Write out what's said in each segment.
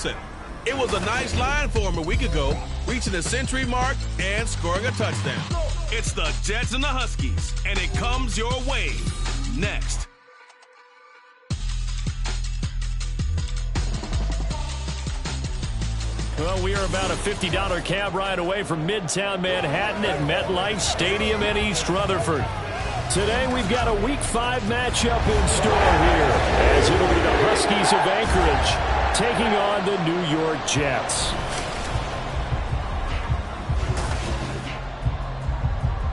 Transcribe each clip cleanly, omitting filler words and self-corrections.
It was a nice line for him a week ago, reaching the century mark and scoring a touchdown. It's the Jets and the Huskies, and it comes your way next. Well, we are about a $50 cab ride away from Midtown Manhattan at MetLife Stadium in East Rutherford. Today we've got a Week 5 matchup in store here, as it'll be the Huskies of Anchorage taking on the New York Jets.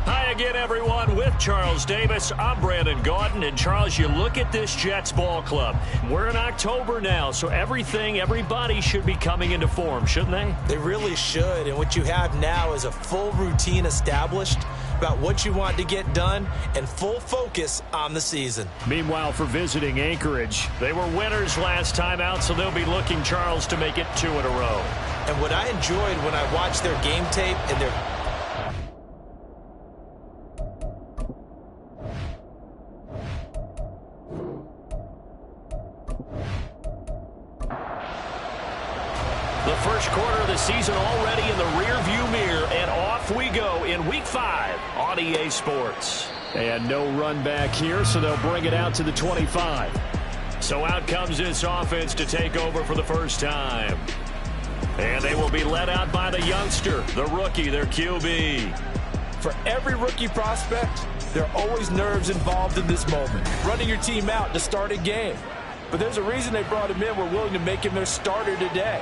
Hi again, everyone. With Charles Davis, I'm Brandon Gaudin. And Charles, you look at this Jets ball club. We're in October now, so everybody should be coming into form, shouldn't they? They really should. And what you have now is a full routine established about what you want to get done and full focus on the season. Meanwhile, for visiting Anchorage, they were winners last time out, so they'll be looking, Charles, to make it 2 in a row. And what I enjoyed when I watched their game tape and their first quarter of the season already in the rearview mirror, and off we go in Week 5 on EA Sports. And no run back here, so they'll bring it out to the 25. So out comes this offense to take over for the first time. And they will be led out by the youngster, the rookie, their QB. For every rookie prospect, there are always nerves involved in this moment. Running your team out to start a game. But there's a reason they brought him in. We're willing to make him their starter today.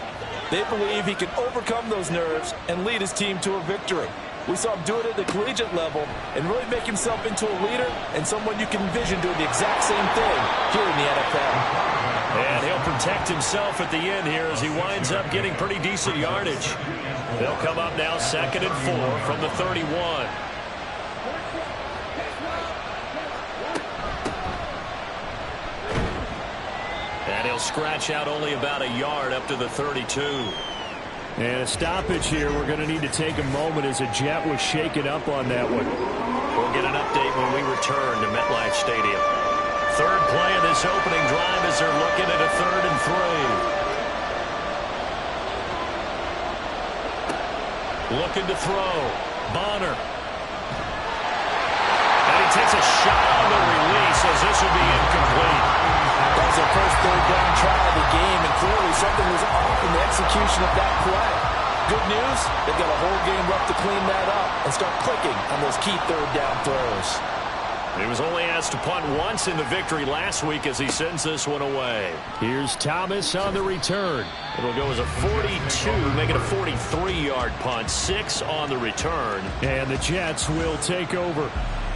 They believe he can overcome those nerves and lead his team to a victory. We saw him do it at the collegiate level and really make himself into a leader and someone you can envision doing the exact same thing here in the NFL. And he'll protect himself at the end here as he winds up getting pretty decent yardage. They'll come up now 2nd and 4 from the 31. And he'll scratch out only about a yard up to the 32. And a stoppage here. We're going to need to take a moment as a Jet was shaken up on that one. We'll get an update when we return to MetLife Stadium. Third play of this opening drive as they're looking at a 3rd and 3. Looking to throw. Bonner. And he takes a shot on the release as this will be incomplete. That was their first 3rd down try of the game, and clearly something was off in the execution of that play. Good news, they've got a whole game left to clean that up and start clicking on those key 3rd down throws. He was only asked to punt once in the victory last week as he sends this one away. Here's Thomas on the return. It'll go as a 42, make it a 43-yard punt, 6 on the return. And the Jets will take over.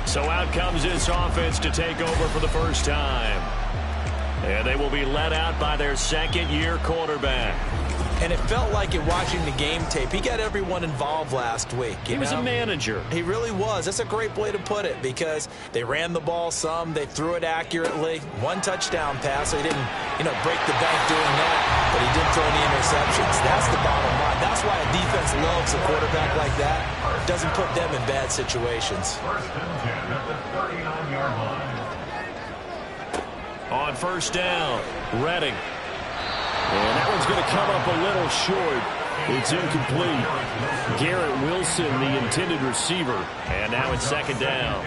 So out comes this offense to take over for the first time. And they will be led out by their second-year quarterback. And it felt like it watching the game tape. He got everyone involved last week. He was a manager. He really was. That's a great way to put it because they ran the ball some. They threw it accurately. 1 touchdown pass. So he didn't, break the bank doing that, but he didn't throw any interceptions. That's the bottom line. That's why a defense loves a quarterback like that. Doesn't put them in bad situations. On first down, Redding. And that one's going to come up a little short. It's incomplete. Garrett Wilson, the intended receiver. And now it's 2nd down.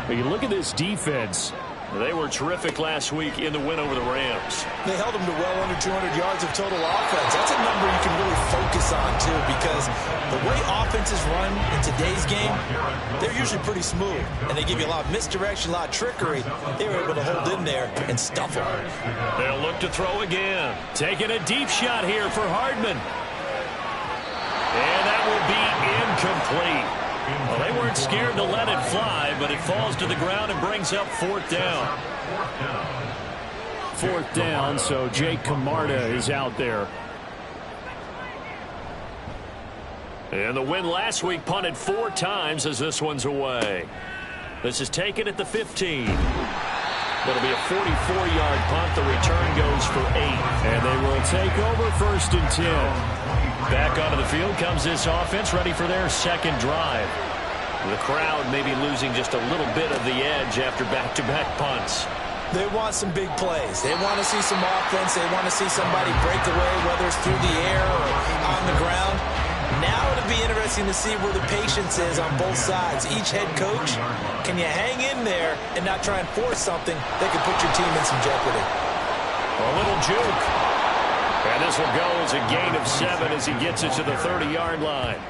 But you look at this defense. They were terrific last week in the win over the Rams. They held them to well under 200 yards of total offense. That's a number you can really focus on, too, because the way offenses run in today's game, they're usually pretty smooth. And they give you a lot of misdirection, a lot of trickery. They were able to hold in there and stuff them. They'll look to throw again. Taking a deep shot here for Hardman. And that will be incomplete. Well, they weren't scared to let it fly, but it falls to the ground and brings up 4th down. 4th down, so Jake Camarda is out there. And the win last week punted 4 times as this one's away. This is taken at the 15. That'll be a 44-yard punt. The return goes for 8. And they will take over 1st and 10. Back onto the field comes this offense, ready for their second drive. The crowd may be losing just a little bit of the edge after back-to-back punts. They want some big plays. They want to see some offense. They want to see somebody break away, whether it's through the air or on the ground. Now it'll be interesting to see where the patience is on both sides. Each head coach, can you hang in there and not try and force something that could put your team in some jeopardy? A little juke. And this will go as a gain of 7 as he gets it to the 30-yard line.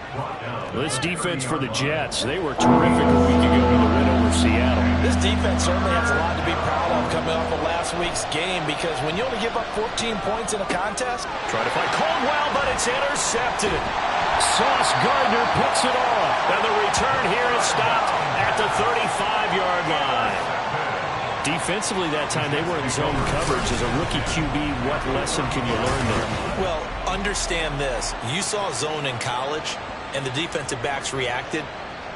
This defense for the Jets, they were terrific a week ago in the win over Seattle. This defense certainly has a lot to be proud of coming off of last week's game, because when you only give up 14 points in a contest. Try to find Caldwell, but it's intercepted. Sauce Gardner picks it off. And the return here is stopped at the 35-yard line. Defensively that time, they were in zone coverage. As a rookie QB, what lesson can you learn there? Well, understand this. You saw zone in college, and the defensive backs reacted,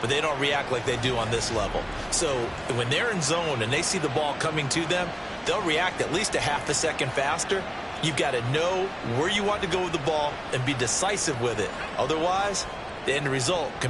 but they don't react like they do on this level. So when they're in zone and they see the ball coming to them, they'll react at least a half a second faster. You've got to know where you want to go with the ball and be decisive with it. Otherwise, the end result can